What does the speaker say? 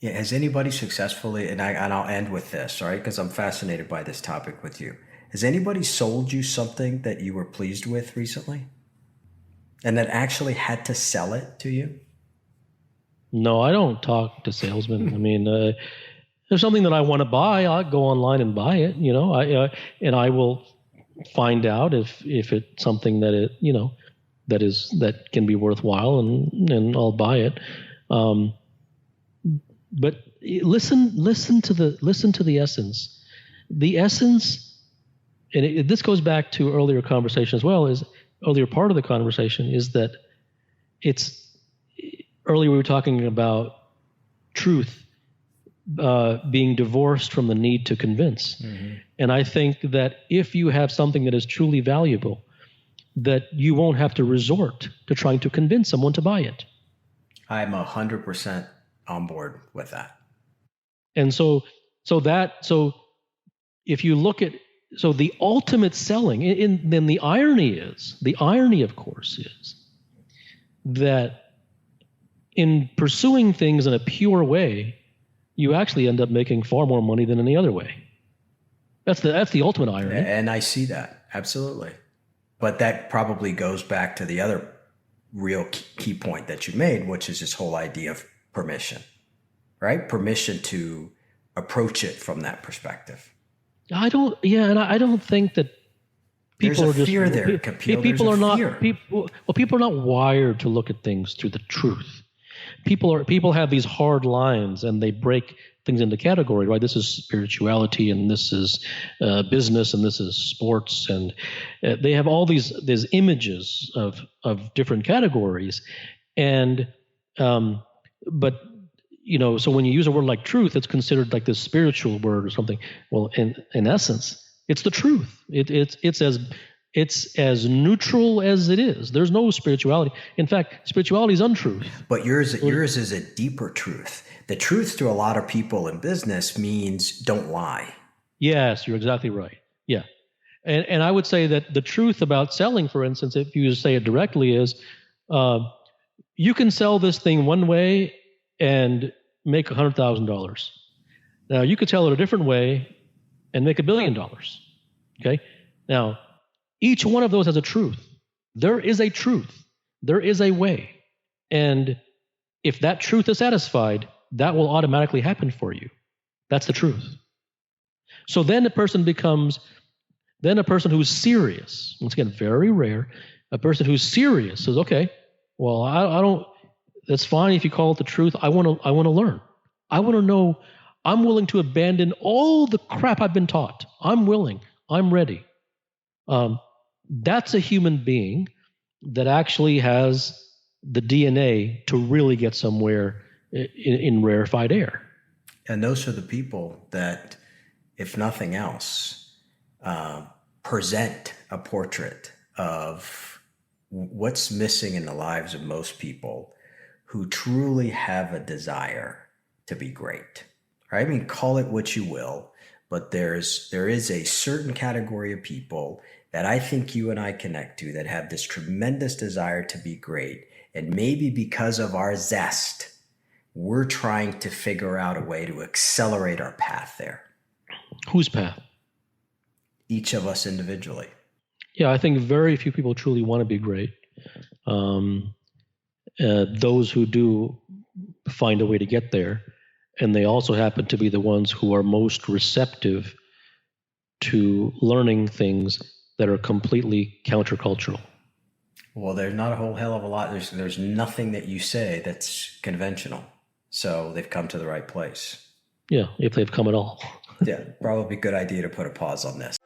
Yeah, has anybody successfully, and I'll end with this, all right, because I'm fascinated by this topic with you. Has anybody sold you something that you were pleased with recently and that actually had to sell it to you? No, I don't talk to salesmen. I mean, there's something that I want to buy, I'll go online and buy it. And I will find out if it's something that that can be worthwhile, and I'll buy it. Um, but listen to the essence. The essence, and this goes back to earlier conversation as well. Is earlier part of the conversation is that it's earlier we were talking about truth being divorced from the need to convince. Mm-hmm. And I think that if you have something that is truly valuable, that you won't have to resort to trying to convince someone to buy it. I'm 100% on board with that. And so if you look at, so the ultimate selling, then the irony, of course, is that in pursuing things in a pure way, you actually end up making far more money than any other way. That's the ultimate irony. And I see that, absolutely. But that probably goes back to the other real key point that you made, which is this whole idea of permission, right? Permission to approach it from that perspective. I don't think that people There's a are fear there, Kapil. People are not fear. people are not wired to look at things through the truth. People have these hard lines, and they break things into category, right? This is spirituality, and this is business, and this is sports, and they have all these images of different categories, and but so when you use a word like truth, it's considered like this spiritual word or something. Well, in essence, it's the truth. It's as neutral as it is. There's no spirituality. In fact, spirituality is untruth. But yours is a deeper truth. The truth to a lot of people in business means don't lie. Yes, you're exactly right. Yeah. And I would say that the truth about selling, for instance, if you say it directly, is you can sell this thing one way and make $100,000. Now, you could sell it a different way and make $1 billion. Okay? Now, each one of those has a truth. There is a truth. There is a way. And if that truth is satisfied, that will automatically happen for you. That's the truth. So then a person who's serious, once again, very rare, a person who's serious says, okay, well, I don't, that's fine if you call it the truth. I want to learn. I want to know. I'm willing to abandon all the crap I've been taught. I'm willing. I'm ready. That's a human being that actually has the DNA to really get somewhere in rarefied air. And those are the people that, if nothing else, present a portrait of what's missing in the lives of most people who truly have a desire to be great. Right? I mean, call it what you will, but there is a certain category of people that I think you and I connect to that have this tremendous desire to be great. And maybe because of our zest, we're trying to figure out a way to accelerate our path there. Whose path? Each of us individually. Yeah, I think very few people truly want to be great. Those who do find a way to get there, and they also happen to be the ones who are most receptive to learning things that are completely countercultural. Well, there's not a whole hell of a lot. There's nothing that you say that's conventional. So they've come to the right place. Yeah, if they've come at all. Yeah, probably a good idea to put a pause on this.